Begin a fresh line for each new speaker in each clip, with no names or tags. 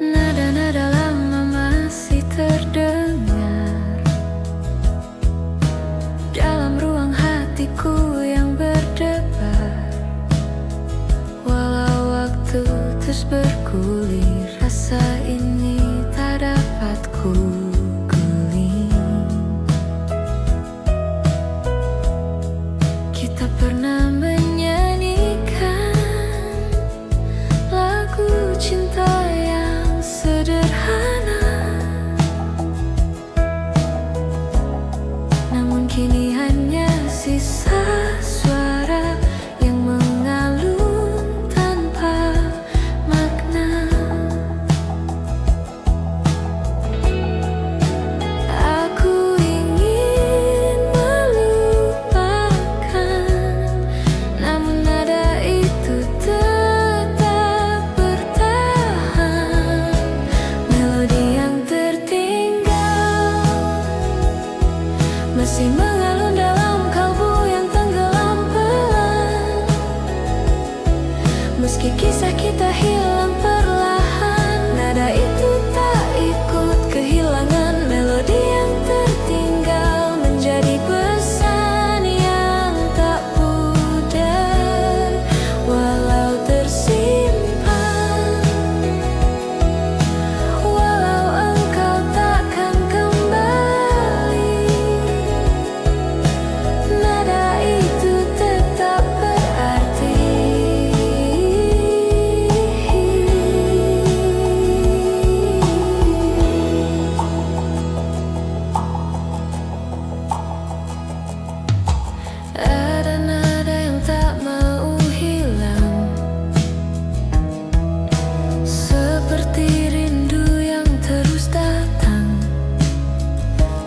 Nada-nada lama masih terdengar dalam ruang hatiku yang berdebar. Walau waktu terus bergulir, rasa ini tak dapat ku guling. Kita pernah menyanyikan lagu cinta yang sederhana, namun kini hanya sisa suara yang mengalun tanpa makna. Aku ingin melupakan, namun nada itu tetap bertahan. Melodi yang tertinggal masih mengalun dalam kalbu yang tenggelam pelan. Meski kisah kita hilang perlahan, nada itu tak ikut kehilangan. Melodi yang tertinggal menjadi pesan yang tak pudar, walau tersimpan. Walau engkau takkan kembali, nada itu tetap berarti. Ada nada yang tak mau hilang, seperti rindu yang terus datang.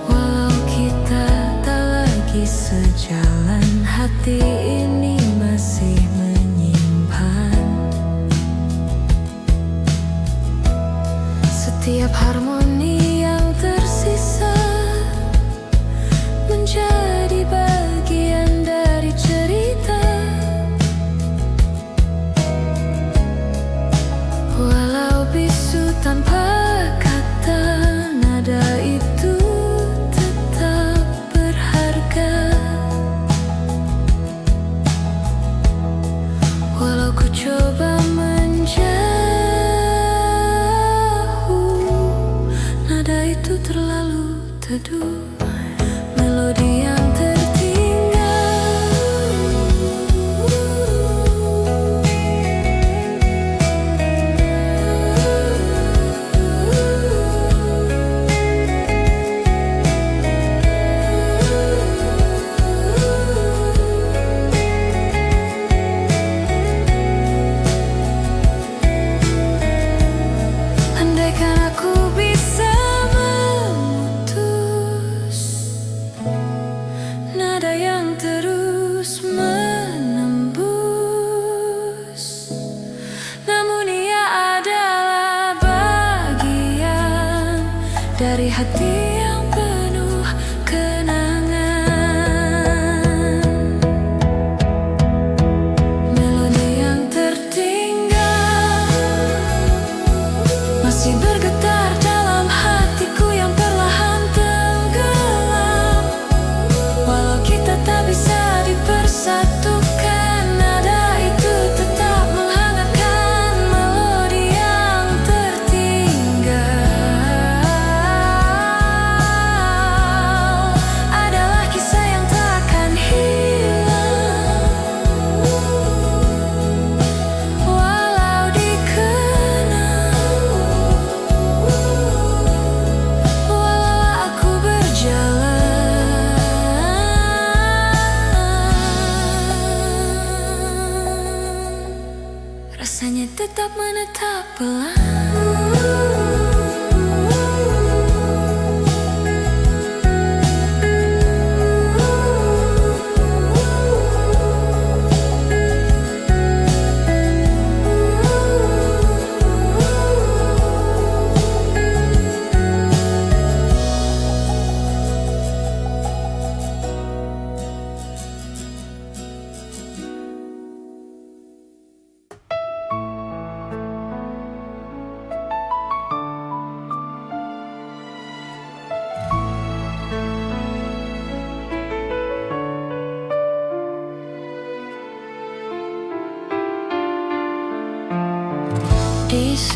Walau kita tak lagi sejalan, hati ini masih menyimpan setiap harmoni yang tersisa, menjadi bagian dari cerita. Walau bisu tanpa kata, nada itu tetap berharga. Walau ku coba menjauh, nada itu terlalu teduh. Melodi yang andaikan aku bisa memutus nada yang terus menembus, namun ia adalah bagian dari hati yang penuh kenangan. Melodi yang tertinggal masih bergetar dalam hatiku yang perlahan tenggelam. Walau kita tak bisa dipersatukan, nada itu tetap menghangatkan. Melodi yang tertinggal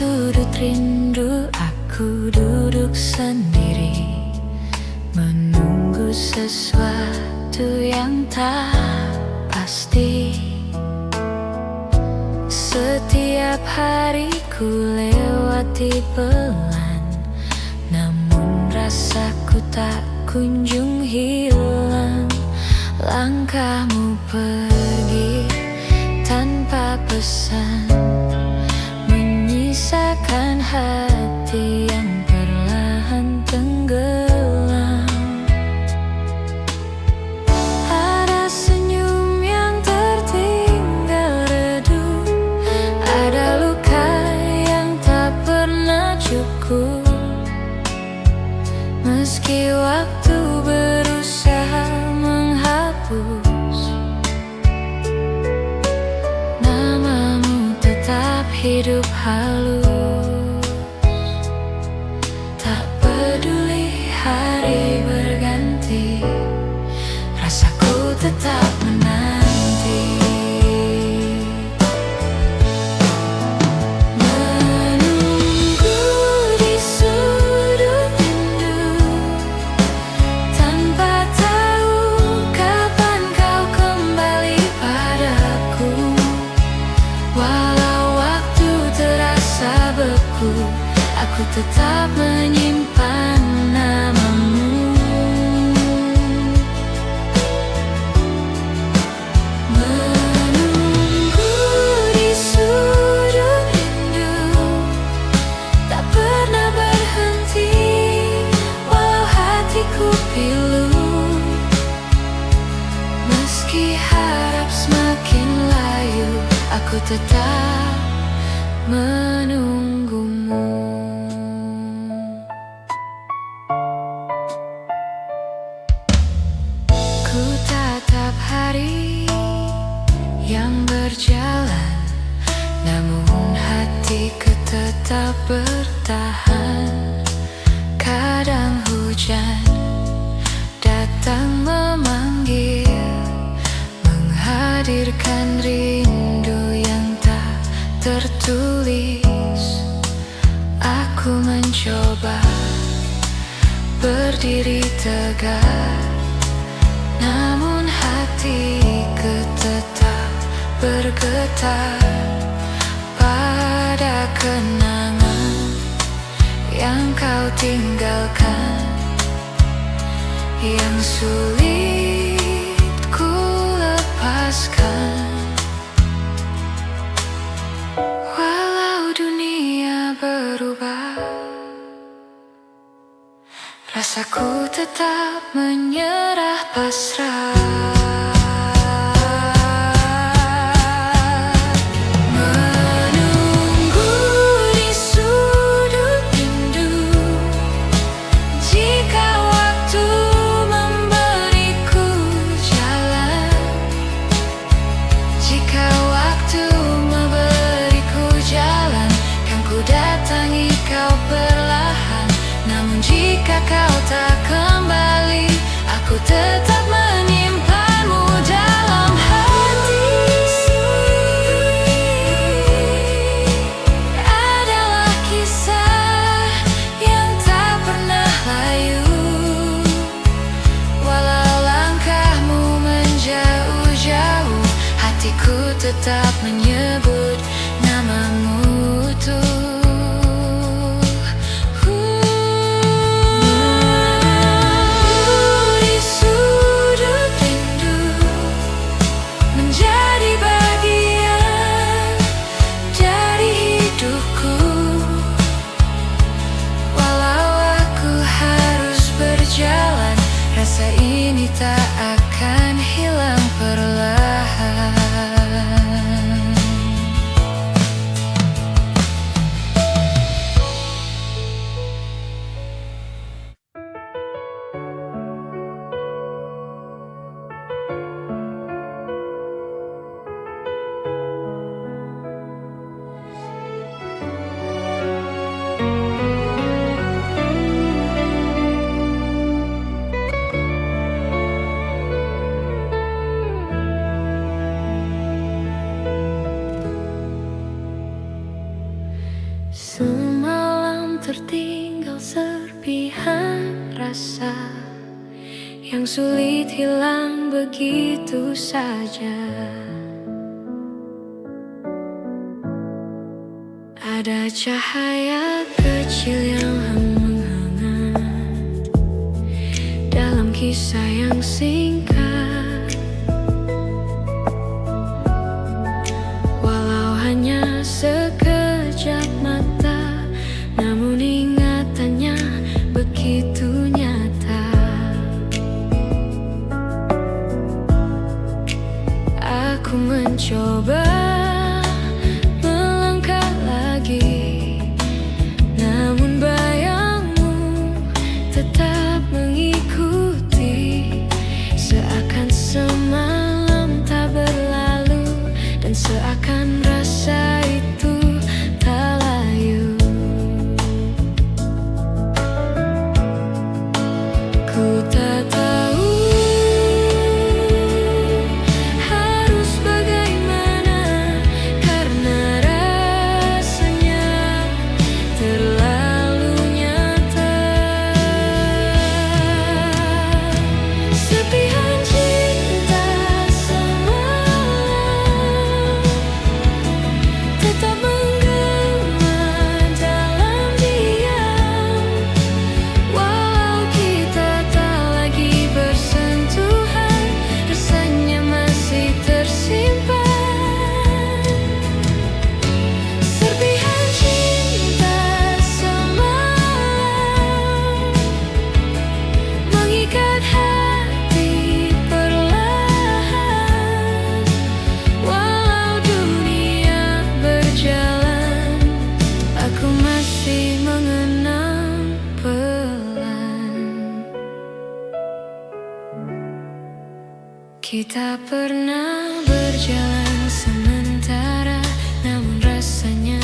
sudut rindu aku duduk sendiri, menunggu sesuatu yang tak pasti. Setiap hari ku lewati pelan, namun rasaku tak kunjung hilang. Langkahmu pergi tanpa pesan, menyisakan hati yang perlahan tenggelam. Ada senyum yang tertinggal redup, ada luka yang tak pernah cukup. Meski waktu berusaha menghapus, namamu tetap hidup halus. Tak peduli hari berganti, rasaku tetap menanti. Menunggu di sudut rindu, tanpa tahu kapan kau kembali padaku. Walau waktu terasa beku, aku tetap menyimpan namamu. Menunggu di sudut rindu, tak pernah berhenti, walau hatiku pilu. Meski harap semakin layu, aku tetap menunggumu. Ku tatap hari yang berjalan, namun hatiku tetap bertahan. Kadang hujan datang memanggil, menghadirkan rindu yang tak tertulis. Aku mencoba berdiri tegak, namun hatiku tetap bergetar pada kenangan yang kau tinggalkan, yang sulit ku lepaskan. Walau dunia berubah, rasaku tetap menyerah pasrah. Menunggu di sudut rindu, jika waktu memberiku jalan, jika waktu memberiku jalan, kan ku datangi kau perlahan. Namun jika kau tak kembali, aku tetap menyimpanmu dalam hati. Adalah kisah yang tak pernah layu, walau langkahmu menjauh-jauh, hatiku tetap menyebut namamu tuh. Rasa ini tak akan hilang perlahan. Semalam tertinggal serpihan rasa yang sulit hilang begitu saja. Ada cahaya kecil yang menghangat dalam kisah yang singkat. Walau hanya sekejap mata, namun ingatannya begitu nyata. Aku mencoba melangkah lagi, namun bayangmu tetap mengikuti. Seakan semalam tak berlalu, dan seakan rasa itu tak layu. Ku tak tahu harus bagaimana, karena rasanya terlalu nyata. Serpihan cinta semalam tetap menggema dalam diam. Walau kita tak lagi bersentuhan, rasanya masih tersimpan. Serpihan cinta semalam mengikat hati perlahan. Walau dunia berjalan, aku masih mengenang pelan. Kita pernah berjalan sementara, namun rasanya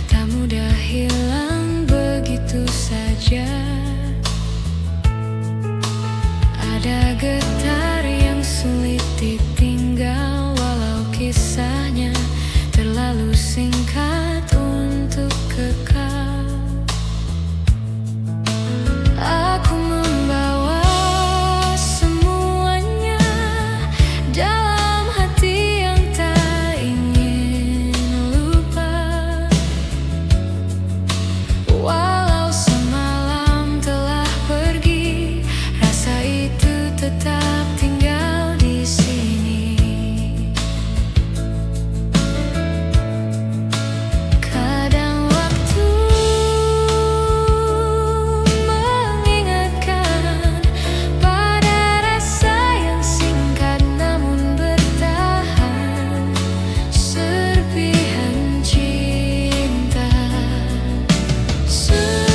tak mudah hilang begitu saja. Ada getar yang sulit ditinggal, walau kisahnya terlalu singkat untuk kekal. Aku membawa semuanya dalam hati yang tak ingin lupa. Walau semalam telah pergi, rasa itu tetap tinggal di sini. Kadang waktu mengingatkan pada rasa yang singkat namun bertahan. Serpihan cinta semalam.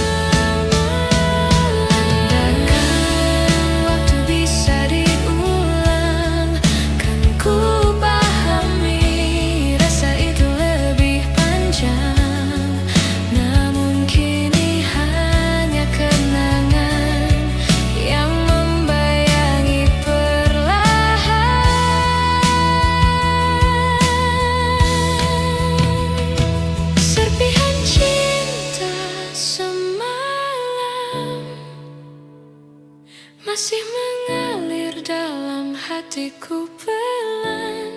Andaikan waktu bisa diulang, kan ku pahami rasa itu lebih panjang. Namun kini hanya kenangan yang membayangi perlahan. Serpihan cinta semalam masih mengalir dalam hatiku pelan.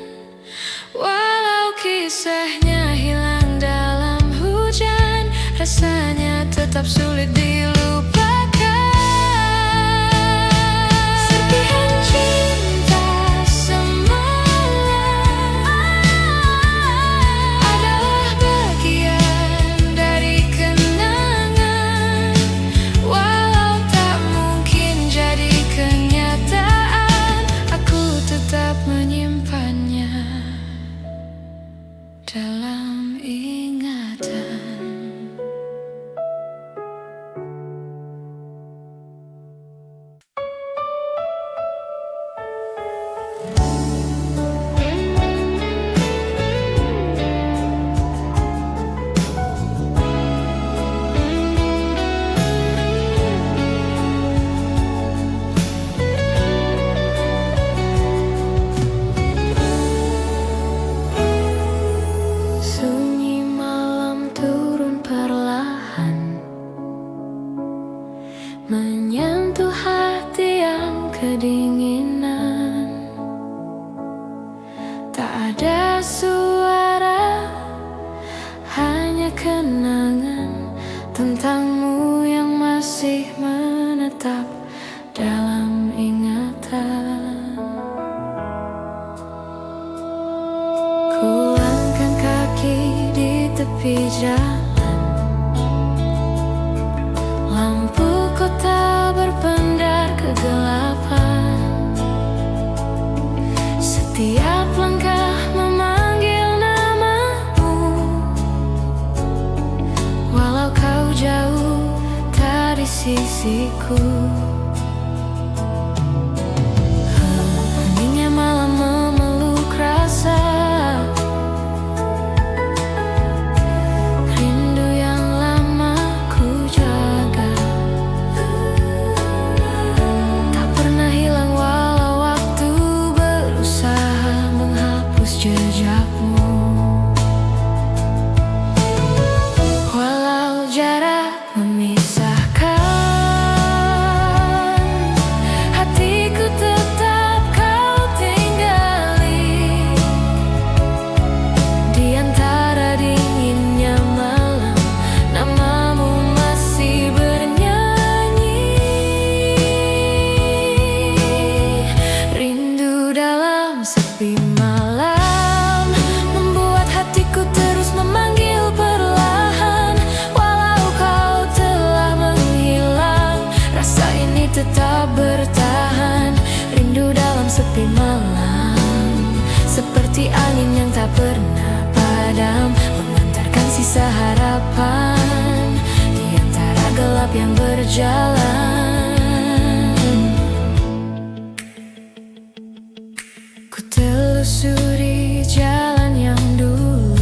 Walau kisahnya hilang dalam hujan, rasanya tetap sulit dilupakan. Serpihan cinta semalam adalah bagian dari kenangan. Walau tak mungkin jadi kenyataan, aku tetap menyimpannya dalam ingatan. tentangmu yang masih menetap dalam ingatan. Ku langkah kaki di tepi jalan, lampu kota berpendar kegelapan. Setiap langkah memanggil namamu, walau kau jauh tak di sisiku. Heningnya malam memeluk rasa rindu yang lama ku jaga. Tak pernah hilang walau waktu berusaha menghapus jejakmu. Walau jarak memisahkan, hatiku tetap kau tinggali. Di antara dinginnya malam, namamu masih bernyanyi. Rindu dalam sepi malam membuat hatiku terus memanggil perlahan. Walau kau telah menghilang, rasa ini tetap bertahan. Rindu dalam sepi malam, seperti angin yang tak pernah padam, mengantarkan sisa harapan di antara gelap yang berjalan. Ku telusuri jalan yang dulu,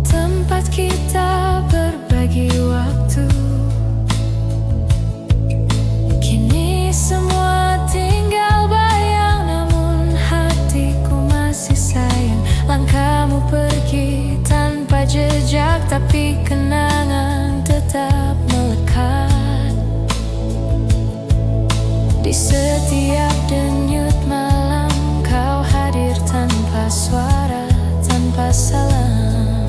tempat kita berbagi waktu. Kini semua tinggal bayang, namun hatiku masih sayang. Langkahmu pergi tanpa jejak, tapi kenangan tetap melekat. Di setiap denyut malam kau hadir tanpa suara, tanpa salam.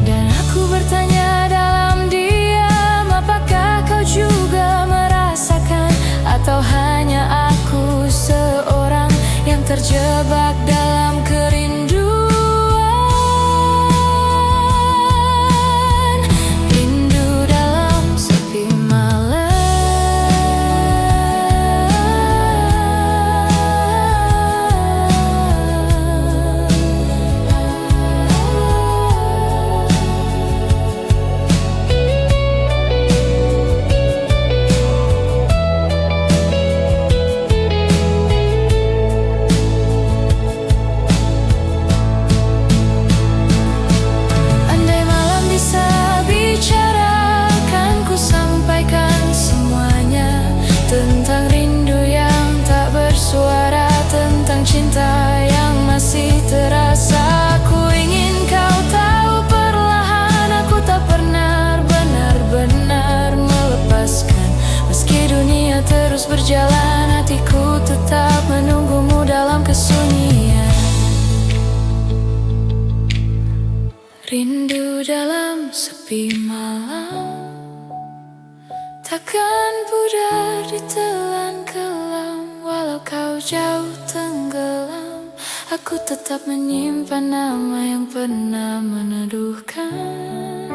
Dan aku bertanya dalam diam, apakah kau juga merasakan? Atau hanya aku seorang yang terjebak dalam kerinduan? Rindu dalam sepi malam. Andai malam bisa bicara, kan ku sampaikan semuanya. Tentang rindu yang tak bersuara, tentang cinta yang masih terasa. Ku ingin kau tahu perlahan, aku tak pernah benar-benar melepaskan. Meski dunia terus berjalan, hatiku tetap menunggumu dalam kesunyian. Rindu dalam sepi malam, takkan pudar ditelan kelam. Walau kau jauh tenggelam, aku tetap menyimpan nama yang pernah meneduhkan.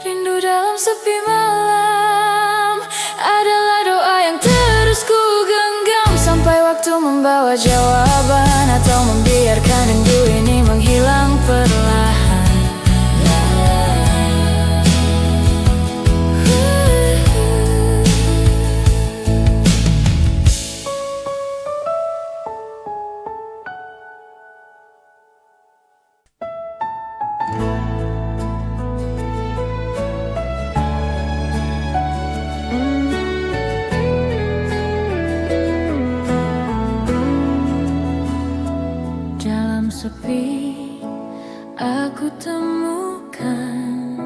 Rindu dalam sepi malam adalah doa yang terus ku genggam, sampai waktu membawa jawaban, atau membiarkan rindu ini menghilang perlahan. Dalam sepi aku temukan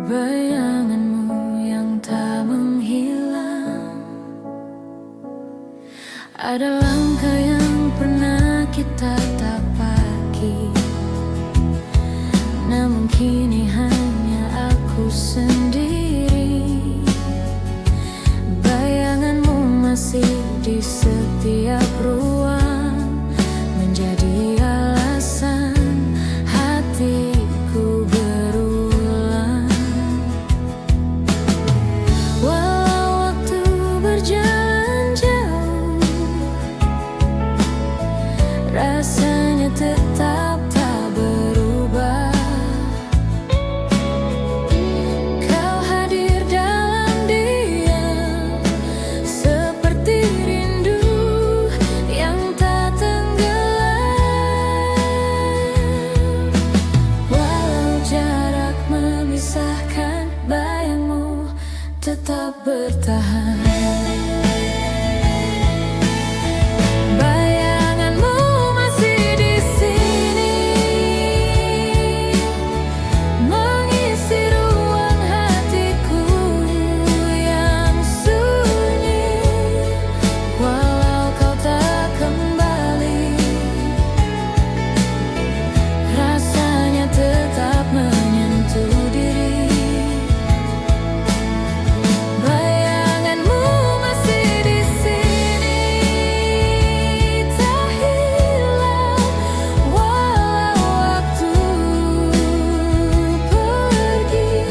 bayanganmu yang tak menghilang. Ada langkah yang pernah kita tapaki, yang kini hanya aku sendiri. Bayanganmu masih di setiap ruang, menjadi alasan hatiku berulang. Walau waktu berjalan jauh, rasanya tetap tak berubah. Kau hadir dalam diam, seperti rindu yang tak tenggelam. Walau jarak memisahkan, bayangmu tetap bertahan. Bayanganmu masih di sini, mengisi ruang hatiku yang sunyi. Walau kau tak kembali, rasanya tetap menyentuh diri. Bayanganmu masih di sini, tak hilang walau waktu pergi.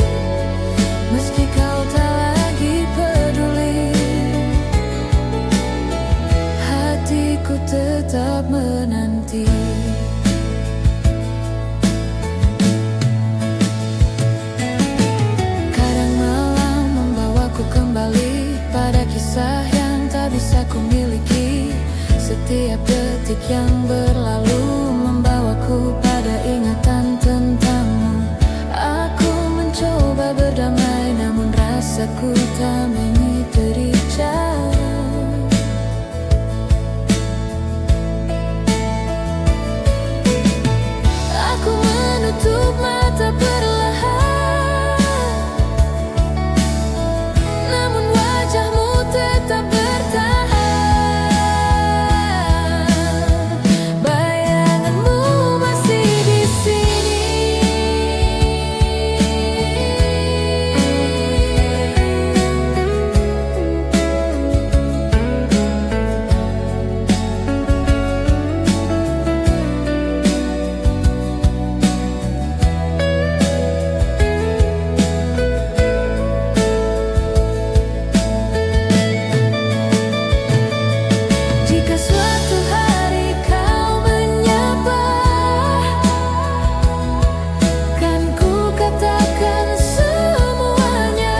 Meski kau tak lagi peduli, hatiku tetap menanti. Kadang malam membawaku kembali pada kisah yang tak bisa ku miliki. Setiap detik yang berlalu membawaku pada ingatan tentangmu. Aku mencoba berdamai, namun rasaku tak mengiteri jauh. Aku menutup mata perlahan, namun wajahmu tetap bertahan. Bayanganmu masih di sini, jika suatu hari kau menyapa, kan ku katakan semuanya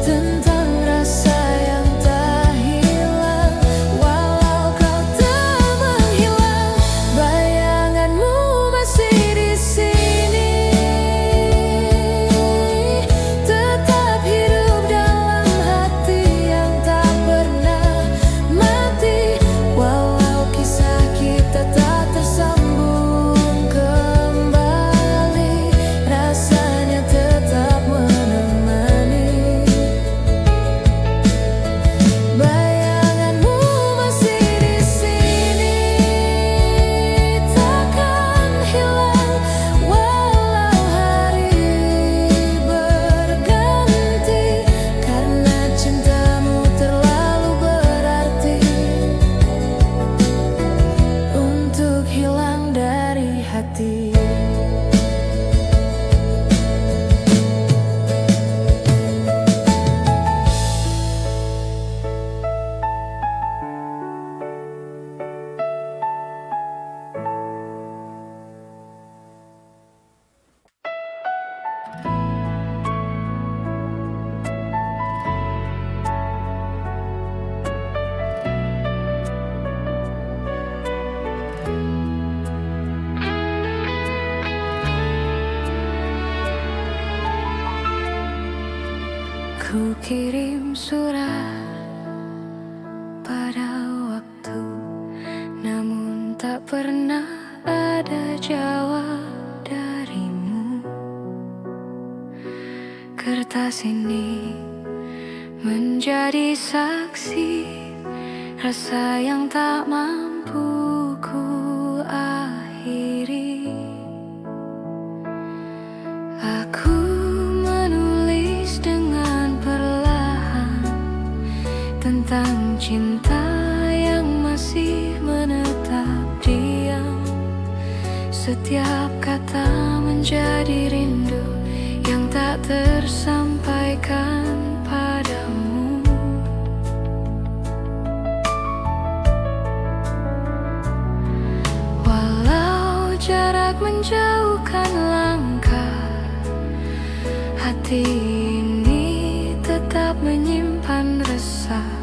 tentang rasa yang tak hilang. Walau kau tak menghilang, bayanganmu masih di sini, tetap hidup dalam hati yang tak pernah mati. Walau kisah kita tak tersambung kembali, rasanya tetap menemani. Bayanganmu masih di sini, takkan hilang walau hari berganti. Karena cintamu terlalu berarti untuk hilang dari hati. Ku kirim surat pada waktu, namun tak pernah ada jawab darimu. Kertas ini menjadi saksi rasa yang tak mampu ku akhiri. Setiap kata menjadi rindu yang tak tersampaikan padamu. Walau jarak menjauhkan langkah, hati ini tetap menyimpan resah.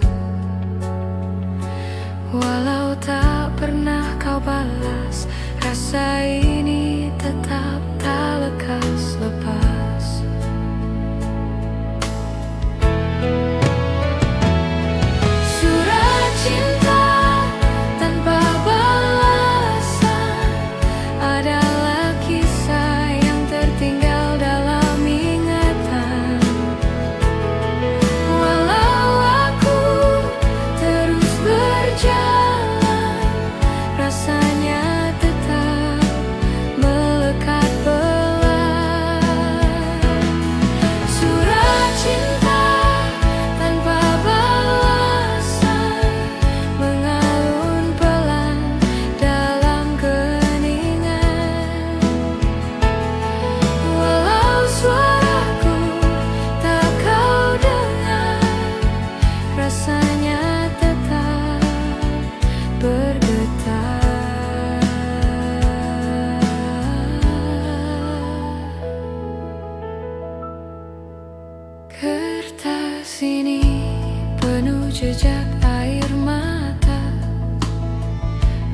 Walau tak pernah kau balas, rasa ini tetap tak lekas lepas. Surat cinta tanpa balasan adalah kisah yang tertinggal dalam ingatan. Walau aku terus berjalan, rasanya tetap melekat pelan. Surat cinta tanpa balasan mengalun pelan dalam keningan. Walau suaraku tak kau dengar, rasanya tetap bergetar. Kertas ini penuh jejak air mata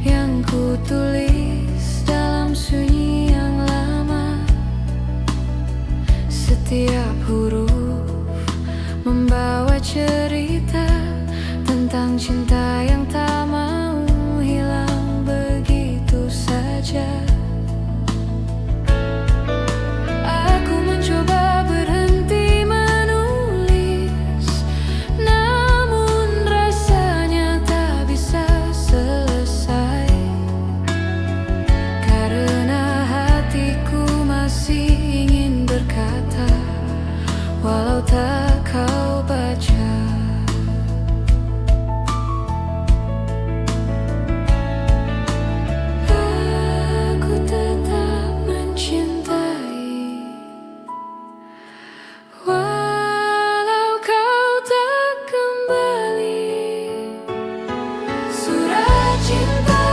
yang ku tulis dalam sunyi yang lama. Setiap huruf membawa cerita tentang cinta yang tak mau hilang begitu saja. Aku mencoba berhenti menulis, namun rasanya tak bisa selesai, karena hatiku masih ingin berkata, walau tak kau baca. Aku tetap mencintai, walau kau tak kembali. Surat cinta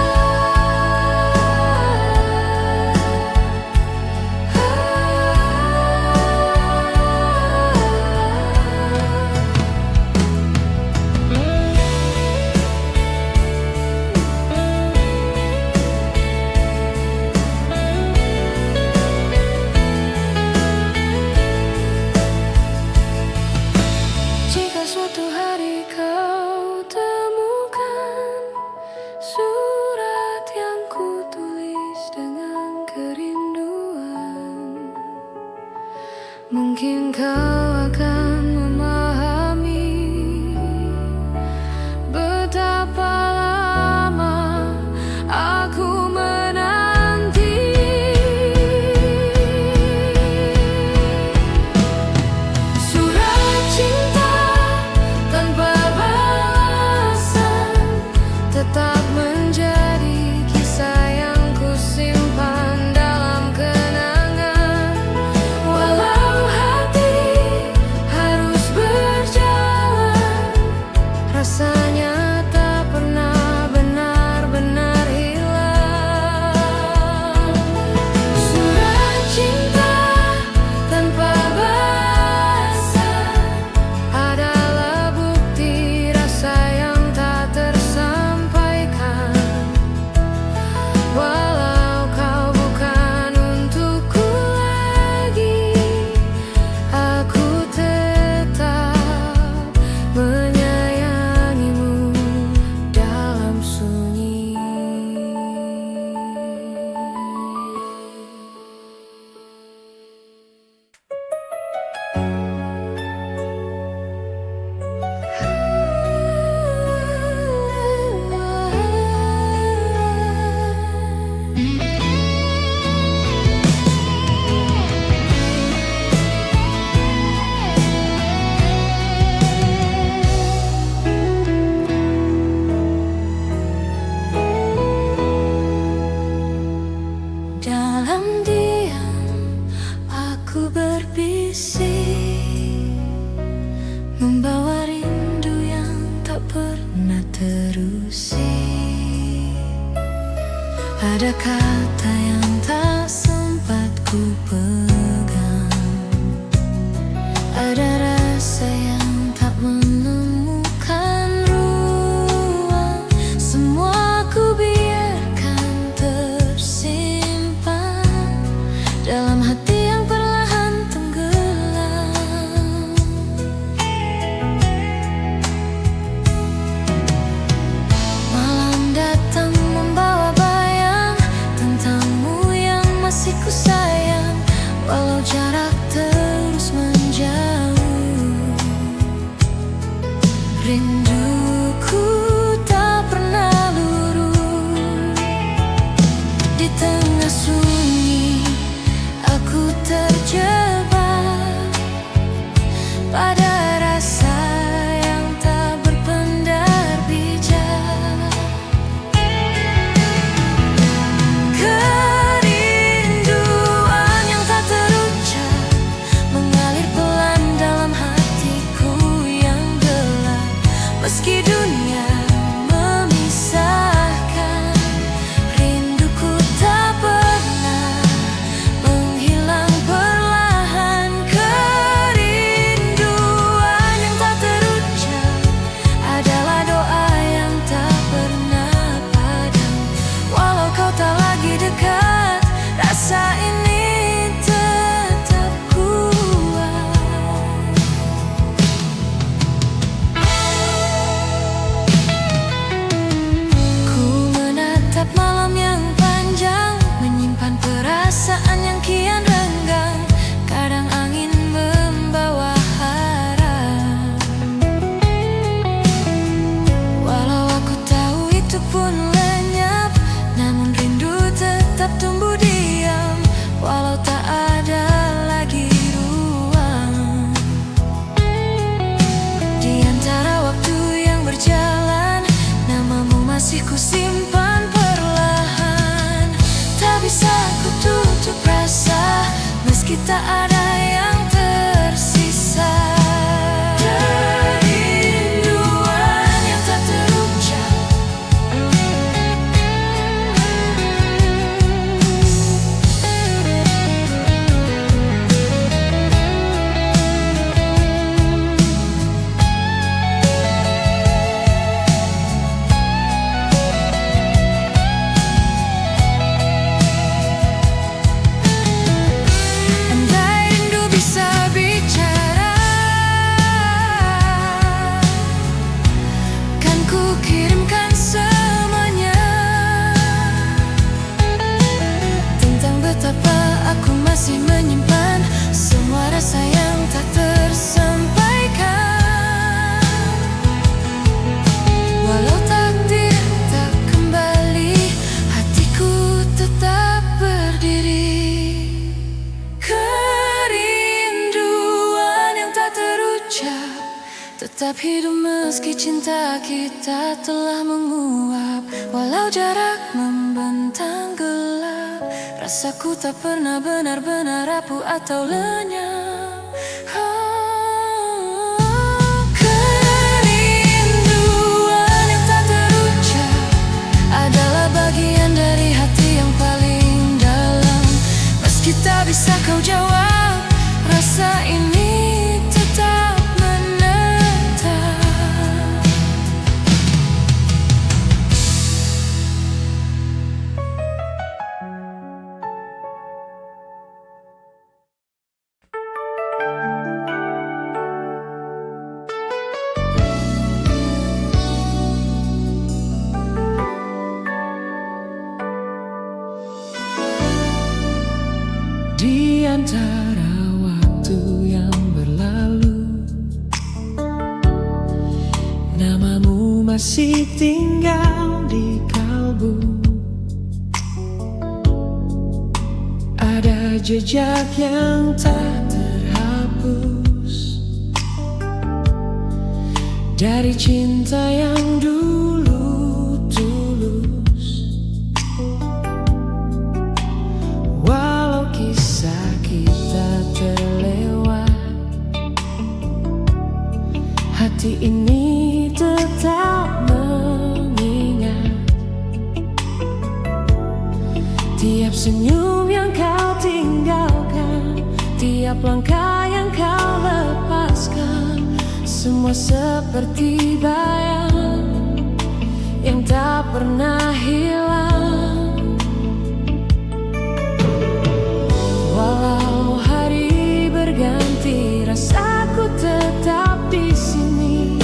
jika suatu hari kau temukan surat yang ku tulis dengan kerinduan, mungkin kau akan memahami betapa lama aku menanti. Surat cinta tanpa balasan tetap menjadi kisah yang ku simpan dalam kenangan. Walau hati harus berjalan, rasanya tak pernah benar-benar hilang. Surat cinta tanpa balasan adalah bukti rasa yang tak tersampaikan. Walau kau bukan untukku lagi, aku tetap menyayangimu dalam sunyi. Ada kata yang tak sempat ku pegang, ada rasa yang tak menemukan ruang. Semua ku biarkan tersimpan dalam hati yang perlahan tenggelam. Malam datang membawa bayang tentangmu yang masih ku sayang, walau jarak terus menjauh. Rinduku tak pernah lurus. Di tengah sunyi aku terjebak pada rasa yang tak berpendar bijak. Kerinduan yang tak terucap mengalir pelan dalam hatiku yang gelap. Meski dunia memisahkan, rinduku tak pernah menghilang perlahan. Kerinduan yang tak terucap adalah doa yang tak pernah padam. Walau kau tak lagi dekat, rasa ini tetap kuat. Ku menatap malam yang panjang, menyimpan perasaan yang kian renggang. Kadang angin membawa harap, walau aku tahu itu pun lenyap. Namun rindu tetap tumbuh diam, walau tak ada lagi ruang. Di antara waktu yang berjalan, namamu masih ku simpan perlahan. Tak bisa ku tutup rasa, meski tak ada yang tersisa. Kerinduan yang tak terucap, andai rindu bisa bicara, kan ku kirimkan semuanya. Tentang betapa aku masih menyimpan semua rasa yang tak tersampaikan. Walau takdir tak kembali, hatiku tetap berdiri. Kerinduan yang tak terucap tetap hidup meski cinta kita telah menguap. Walau jarak membentang gelap, rasaku tak pernah benar-benar rapuh atau lenyap. Kerinduan yang tak terucap adalah bagian dari hati yang paling dalam. Meski tak bisa kau jawab, rasa ini tetap menetap. Di antara waktu yang berlalu, namamu masih tinggal di kalbu. Ada jejak yang tak terhapus dari cinta yang dulu tulus. Walau kisah kita terlewat, hati ini tetap mengingat Tiap senyum yang kau tinggalkan, tiap langkah yang kau lepaskan, semua seperti bayang yang tak pernah hilang. Walau hari berganti, rasaku tetap di sini.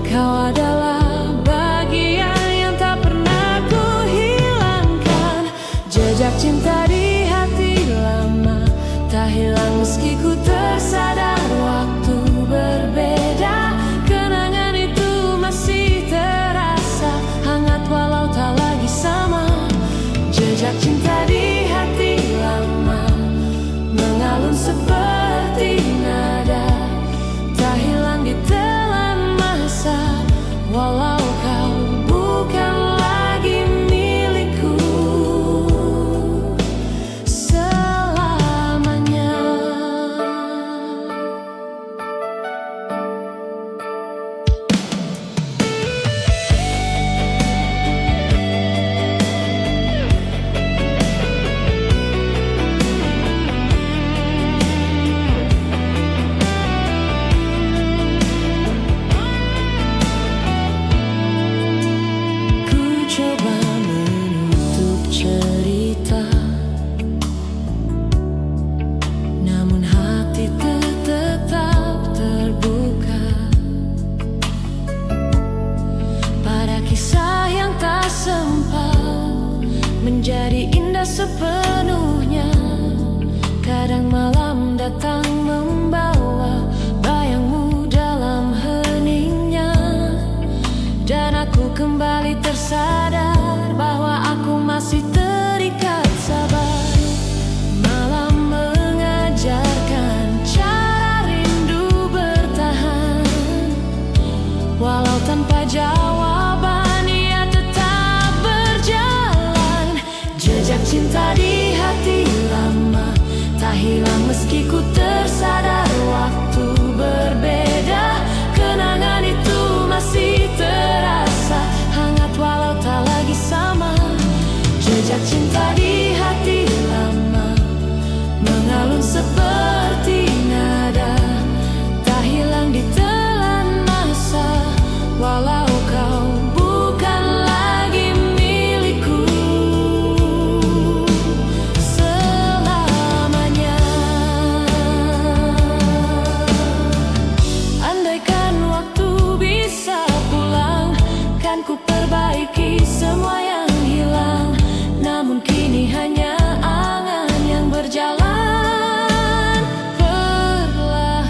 Kau adalah bagian yang tak pernah ku hilangkan. Jejak cinta di hati lama tak hilang meski ku tersadar waktu berbeda. Kenangan itu masih terasa hangat walau tak lagi sama. Jejak cinta di hati lama mengalun seperti nada, tak hilang di telan masa. Walau kau bukan lagi milikku selamanya. Coba menutup cerita, namun hati tetap terbuka pada kisah yang tak sempat menjadi indah sepenuhnya. Kadang malam datang membawa bayangmu dalam heningnya, dan aku kembali tersadar bahwa aku masih terikat sabar. Malam mengajarkan cara rindu bertahan, walau tanpa jawaban ia tetap berjalan. Jejak cinta di hati lama tak hilang meski ku tersadar waktu berbeda. Kenangan itu masih terasa hangat walau tak lagi sama. Jejak cinta di hati lama mengalun seperti nada, tak hilang di telan masa. Walau kau bukan lagi milikku selamanya. Andaikan waktu bisa pulang, kan ku perbaiki semua yang hilang. Namun kini hanya angan yang berjalan perlahan.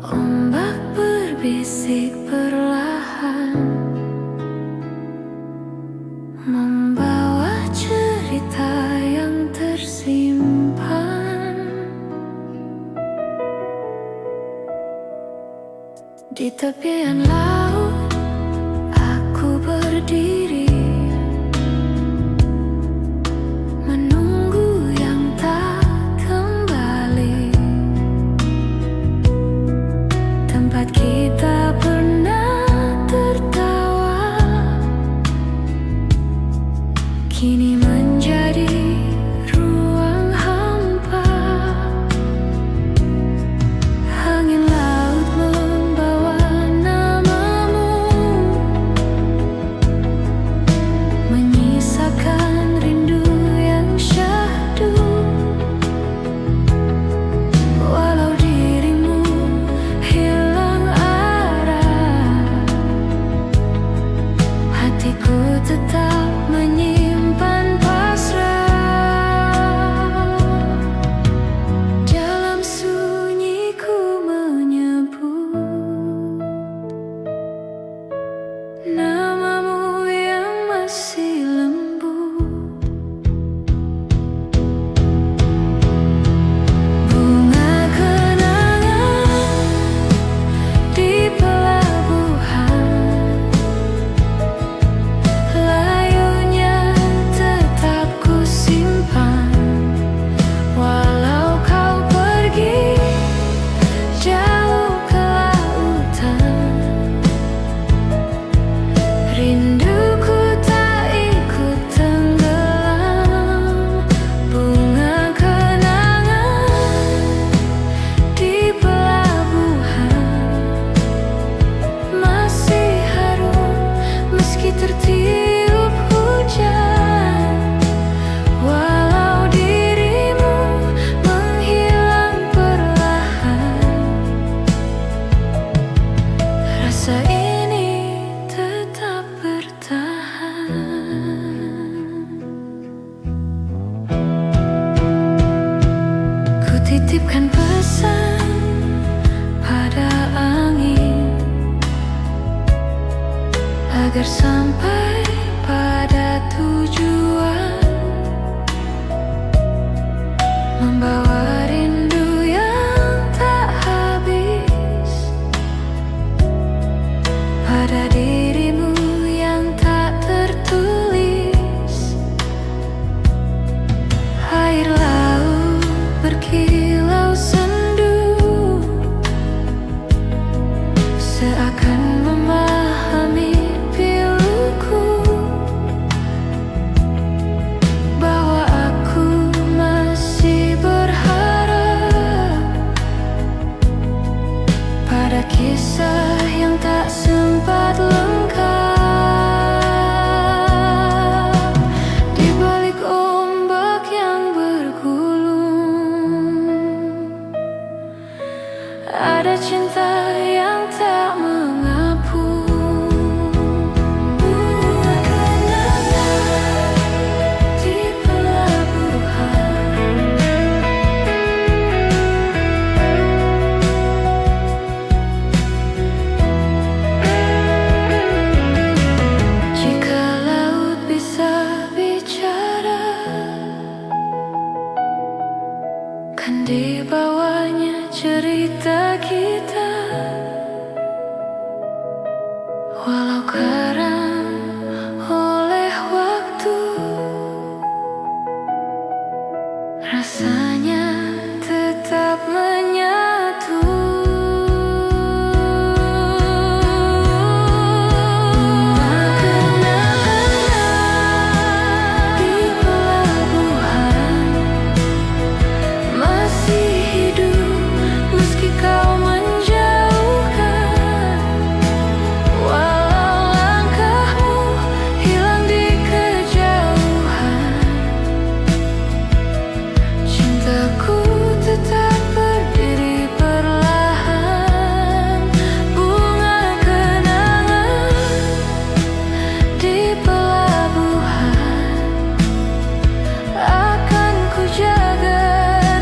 Ombak berbisik perlahan, membawa cerita yang tersimpan di tepian laut. Aku berdiri menunggu yang tak kembali, tempat kita pernah tertawa kini menjadi ruang hampa. Angin laut membawa namamu agar sampai pada tujuan, membawa rindu yang tak habis pada dirimu yang tak tertulis. Air laut berkilau sendu, seakan memahami piluku bahwa aku masih berharap pada kisah yang tak sempat lengkap. Di balik ombak yang bergulung, ada cinta yang tak mengapung. Bunga kenangan di pelabuhan, jika laut bisa bicara, kan dibawanya cerita kita. Walau karam oleh waktu, rasanya tetap menyatu. Kenangan di pelabuhan masih hidup meski kau menjauhkan. Walau langkahmu hilang di kejauhan, cintaku tetap berdiri perlahan. Bunga kenangan di pelabuhan akan ku jaga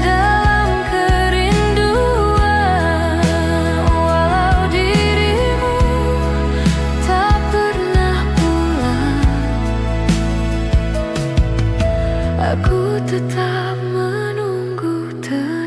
dalam kerinduan. Walau dirimu tak pernah pulang, aku tetap menunggu tenang.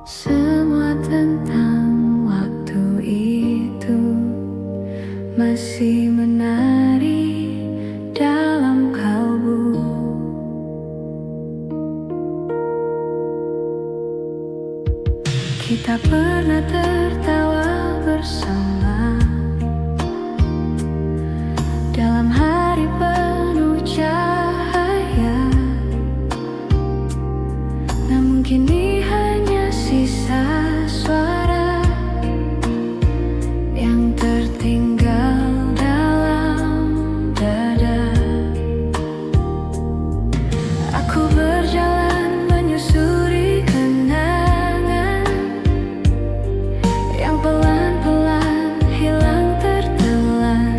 Semua tentang waktu itu masih menari dalam kalbu. Kita pernah tertawa bersama dalam hari penuh cahaya, namun kini hanya sisa suara yang tertinggal dalam dada. Aku berjalan menyusuri kenangan yang pelan-pelan hilang tertelan,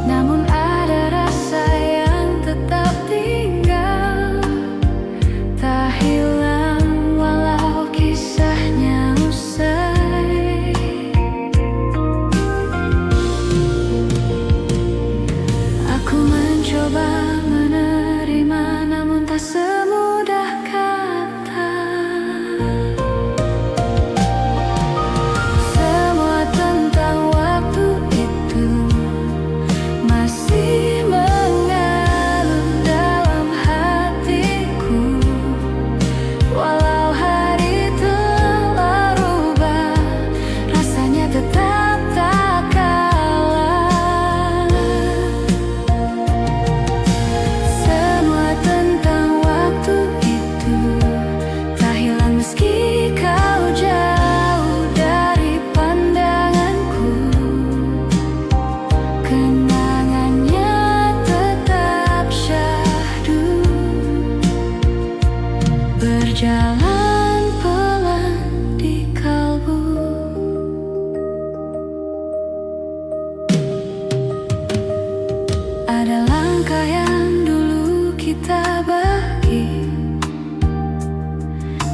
namun ada rasa yang tetap tinggal, tak hilang walau kisahnya usai. Aku mencoba menerima, namun tak semudah kata. Semua tentang waktu itu masih mengalun dalam hatiku. Walau hari kita bagi.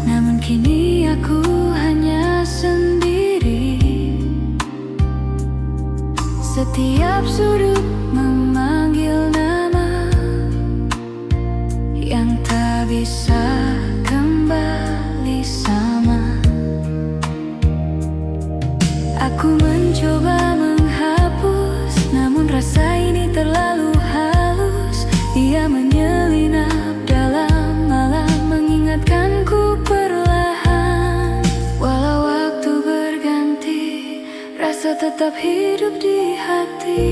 Namun kini aku hanya sendiri. Setiap sudut memanggil nama yang tak bisa kembali sama. Aku mencoba menghapus, namun rasa ini terlalu halus. Ia menyelinap dalam malam, mengingatkanku perlahan. Walau waktu berganti, rasa tetap hidup di hati.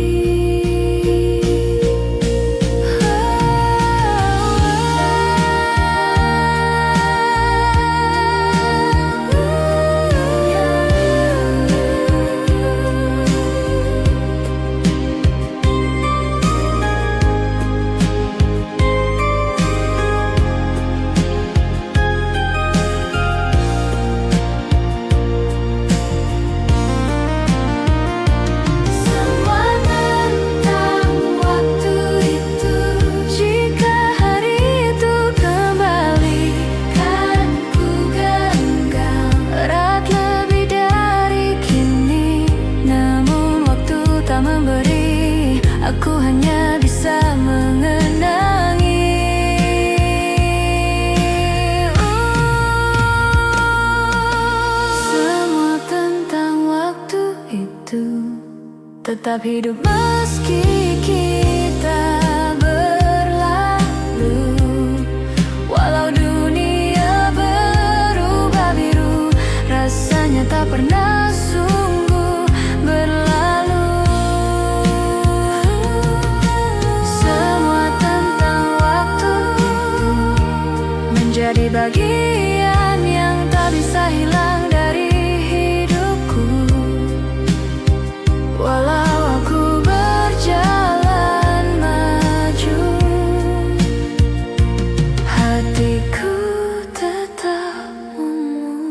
Aku hanya bisa mengenangi. Semua tentang waktu itu tetap hidup meski kita berlalu. Walau dunia berubah biru, rasanya tak pernah sungguh berlalu. Jadi bagian yang tak bisa hilang dari hidupku. Walau aku berjalan maju, hatiku tetap ungu.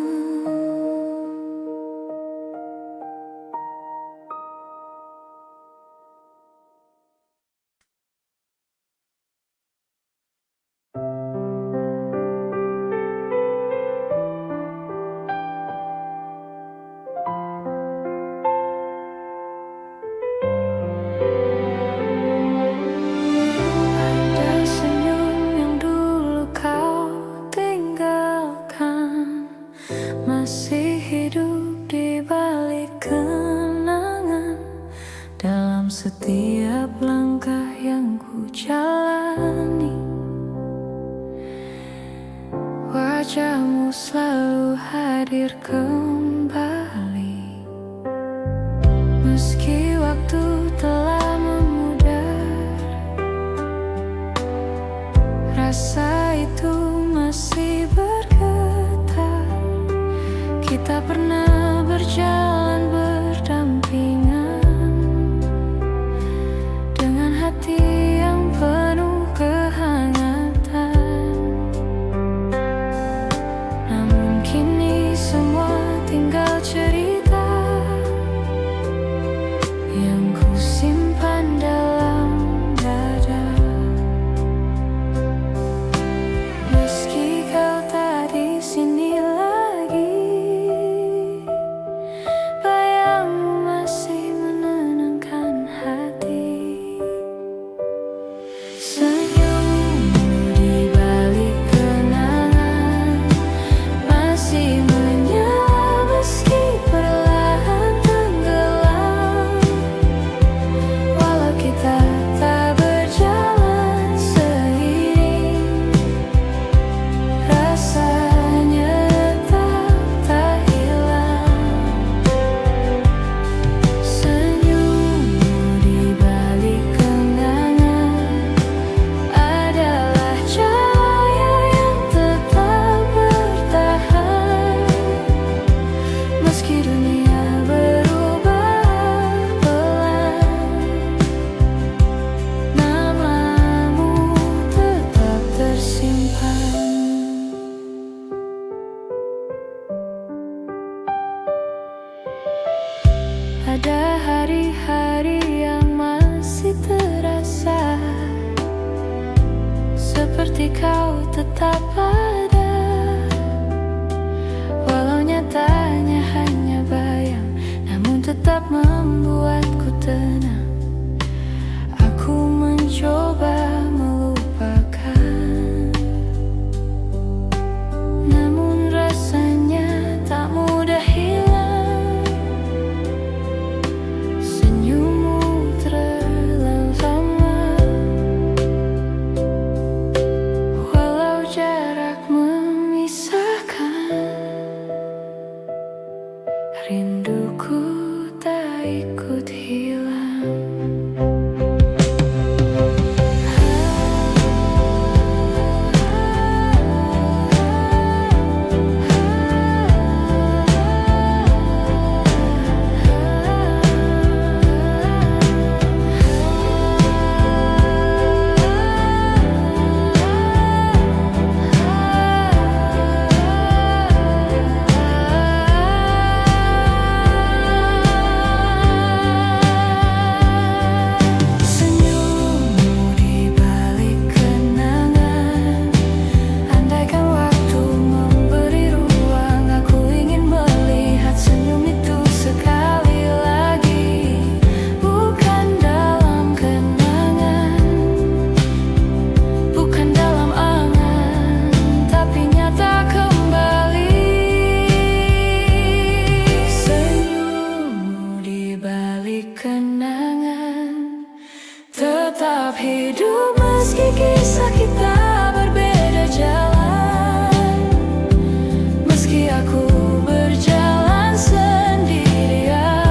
Masih hidup di balik kenangan, dalam setiap langkah yang ku jalani. Wajahmu selalu hadir kembali, meski waktu telah memudar. Rasa itu masih bergetar. Kita pernah berjalan berdampingan, dengan hati yang penuh kehangatan. Namun kini semua tinggal cerita yang ku simpan dalam dada. Meski kau tak di sini lagi, seperti kau tetap ada, walau nyatanya hanya bayang, namun tetap membuatku tenang. Aku mencoba melupakan, namun rasanya tak mudah hilang. Senyummu terlalu lama, walau jarak memisahkan. Rinduku tak ikut hilang. Kenangan tetap hidup meski kisah kita berbeda jalan. Meski aku berjalan sendirian,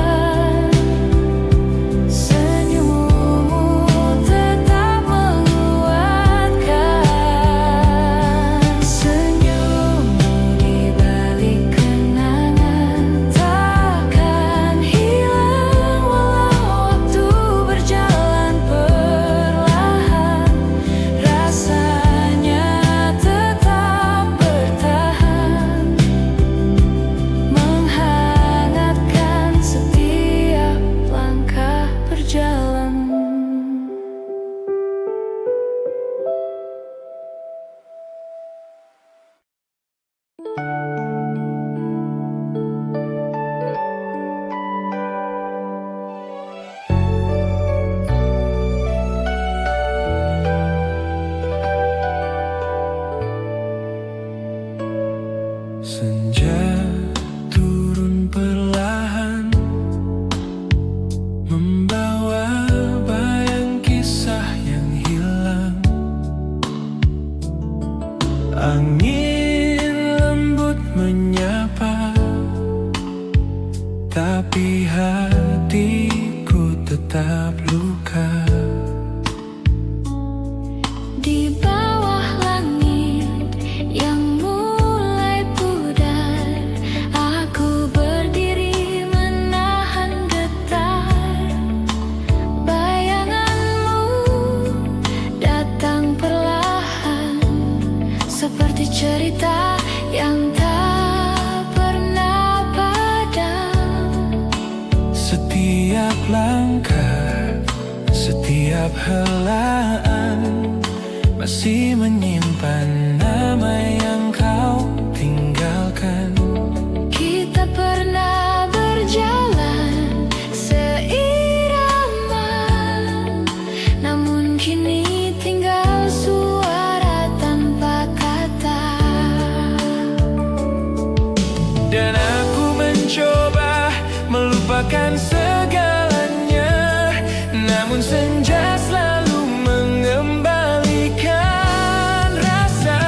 senyummu tetap menguatkan. Senyummu di balik kenangan takkan hilang, walau waktu berjalan perlahan. Rasanya tetap bertahan, menghangatkan setiap langkah berjalan.
Senja turun perlahan, membawa bayang kisah yang hilang. Angin lembut menyapa, tapi hatiku tetap luka.
Di bawah langit yang mulai pudar, aku berdiri menahan getar. Bayanganmu datang perlahan, seperti cerita yang tak pernah padam.
Setiap langkah, setiap helaan masih menyimpan nama yang kau tinggalkan.
Kita pernah berjalan seirama, namun kini tinggal suara tanpa kata.
Dan aku mencoba melupakan segalanya, namun senja selalu mengembalikan rasa.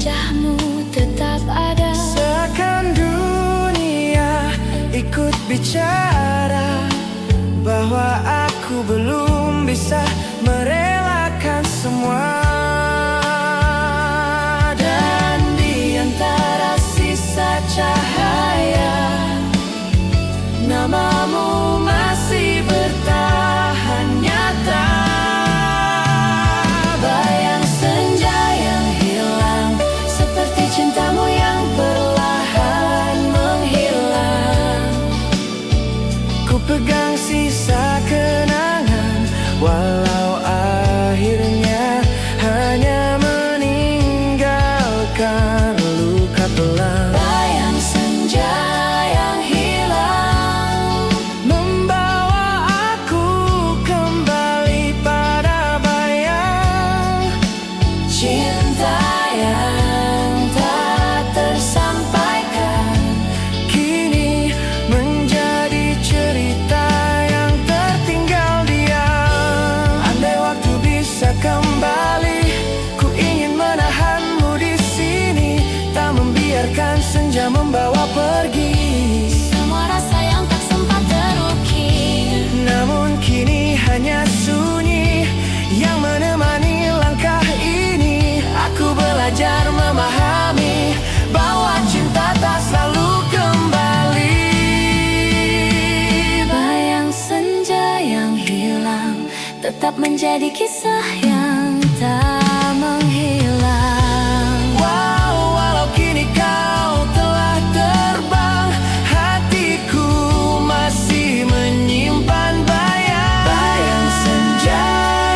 wajahmu tetap ada.
Seakan dunia ikut bicara bahwa aku belum bisa merelakan semua. Dan di antara sisa cahaya, namamu masih bertahan nyata.
Bayang senja yang hilang, seperti cintamu yang perlahan menghilang.
Ku pegang sisa kenangan, walau akhirnya hanya meninggalkan luka pelan.
Bayang senja yang hilang,
Membawa aku kembali pada bayang
cinta yang tak tersampaikan.
kini menjadi cerita yang tertinggal diam. Andai waktu bisa kembali, ku ingin menahanmu di sini, tak membiarkan senja membawa pergi
Semua rasa yang tak sempat terukir.
Namun kini hanya sunyi yang menemani langkah ini. Aku belajar memahami bahwa cinta tak selalu kembali.
Bayang senja yang hilang tetap menjadi kisah yang tak menghilang.
Wow, walau kini kau telah terbang, hatiku masih menyimpan bayang. Bayang senja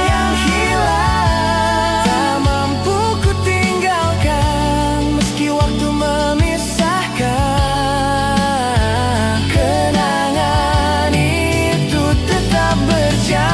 yang hilang, tak mampu ku tinggalkan meski waktu memisahkan. Kenangan itu tetap berjalan.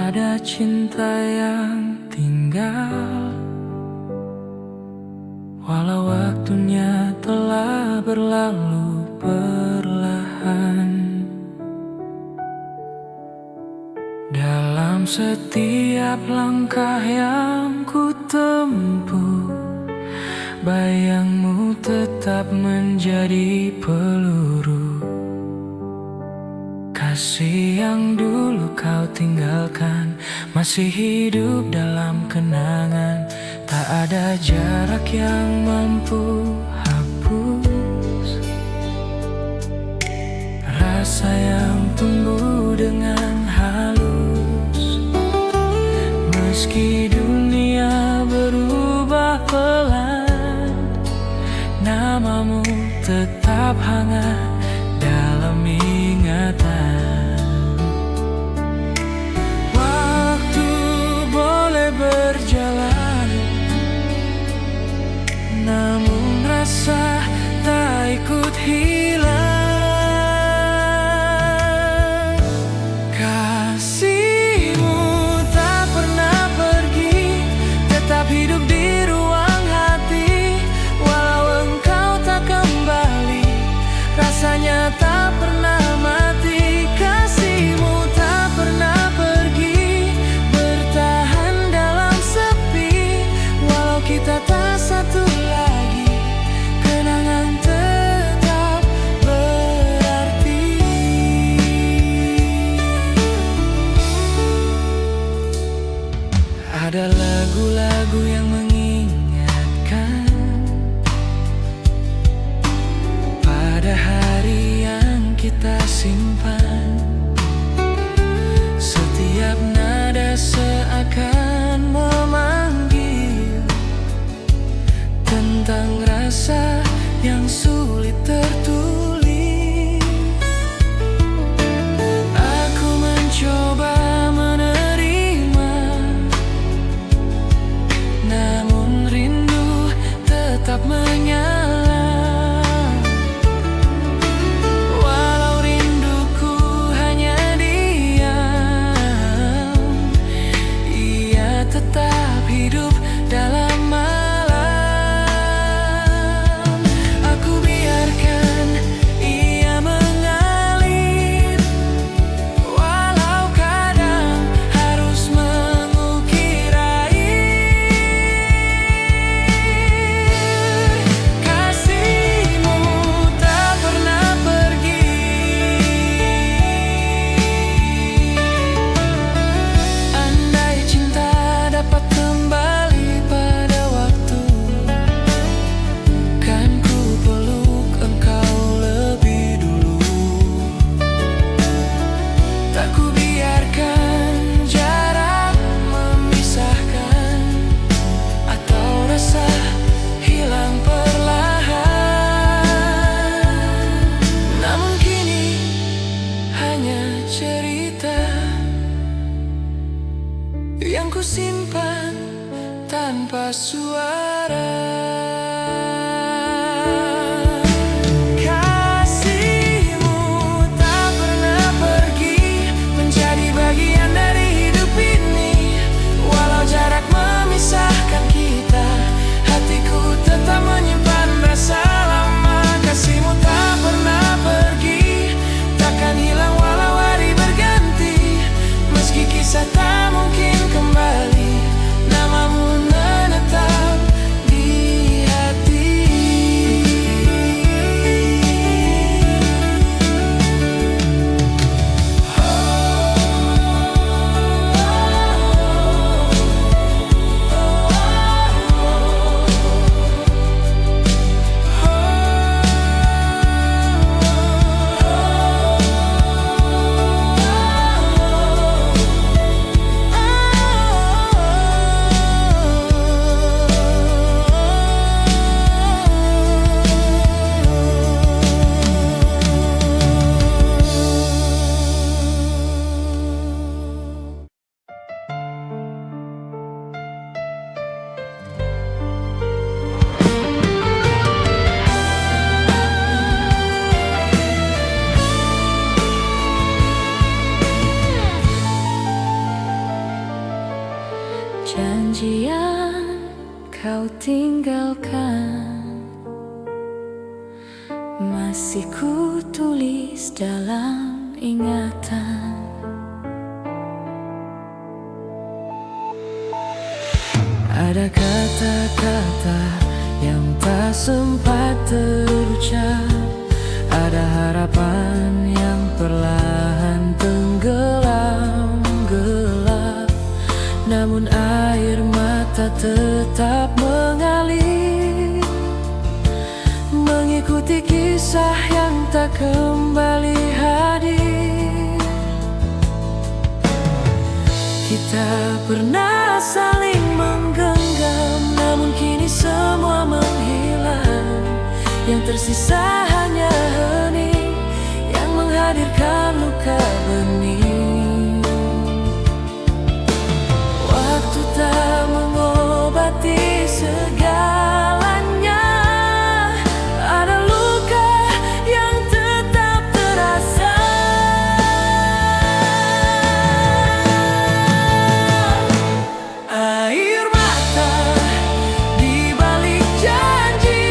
Ada cinta yang tinggal, walau waktunya telah berlalu perlahan. Dalam setiap langkah yang ku tempuh, bayangmu tetap menjadi peluru. Kasih yang dulu kau tinggalkan masih hidup dalam kenangan. Tak ada jarak yang mampu hapus rasa yang tumbuh dengan halus. Meski dunia berubah pelan, namamu tetap hangat dalam ingatan. Waktu boleh berjalan, namun rasa tak ikut hilang. Kasihmu tak pernah pergi, tetap hidup di ruang hati. Walau engkau tak kembali, rasanya tak pernah mati. Kasihmu tak pernah pergi, bertahan dalam sepi. Walau kita tak satu lagi, kenangan tetap berarti. Ada lagu-lagu yang mengingatkan pada hari yang kita simpan. Setiap nada seakan memanggil tentang tanpa suara. Kasihmu tak pernah pergi, menjadi bagian dari hidup ini. Walau jarak memisahkan kita, hatiku tetap menyimpan rasa lama. Kasihmu tak pernah pergi, takkan hilang walau hari berganti. Meski kisah tak mungkin kembali, namamu menetap di hati.
Janji yang kau tinggalkan masih ku tulis dalam ingatan.
Ada kata-kata yang tak sempat terucap, ada harapan yang perlahan tenggelam gelap. Namun air mata tetap mengalir, mengikuti kisah yang tak kembali hadir. Kita pernah saling menggenggam, namun kini semua menghilang. Yang tersisa hanya hening yang menghadirkan luka bening. Waktu tak mengobati segalanya, ada luka yang tetap terasa. Air mata di balik janji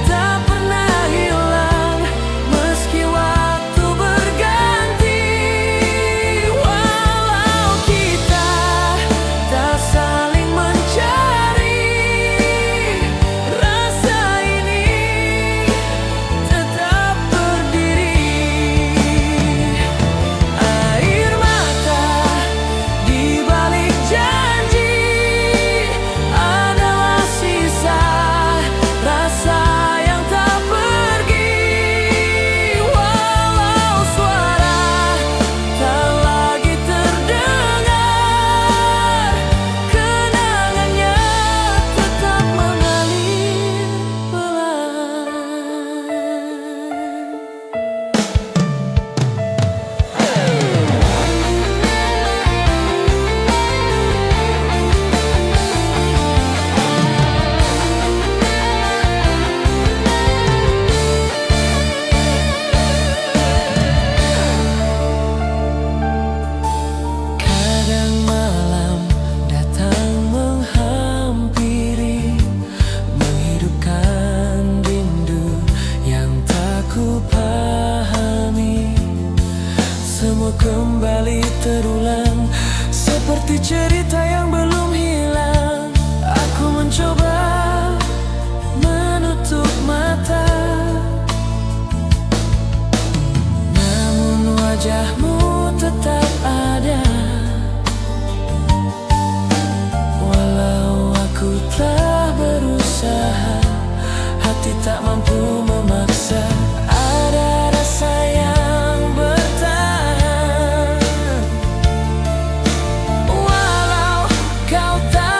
tak pernah hilang, meski waktu berganti. Walau kita tak saling mencari, rasa ini tetap berdiri. Air mata di balik janji adalah sisa rasa yang tak pergi. Walau suara tak lagi terdengar, kenangannya tetap mengalir pelan. Kadang malam datang menghampiri, menghidupkan rindu yang tak ku pahami. Semua kembali terulang, seperti cerita yang belum hilang. Aku mencoba menutup mata, namun wajahmu tetap ada. Walau aku telah berusaha, hati tak mampu memaksa. Ada rasa yang bertahan, walau kau tak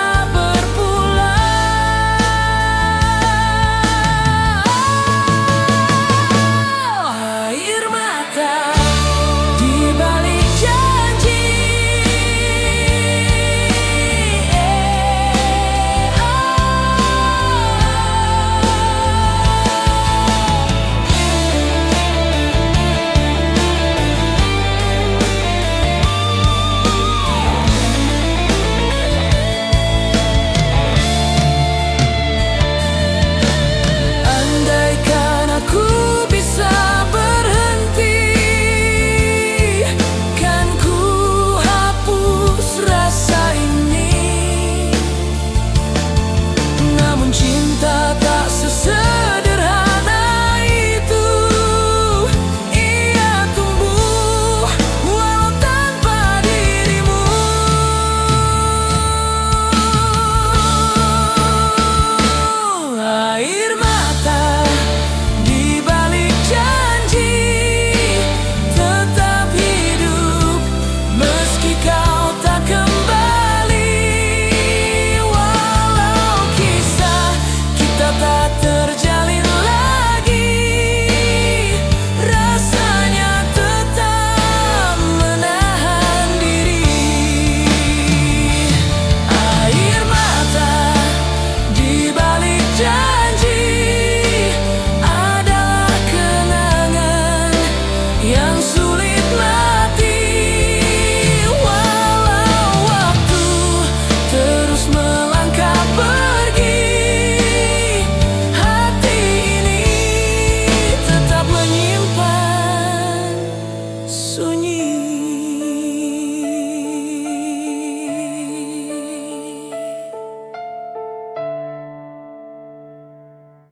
sunyi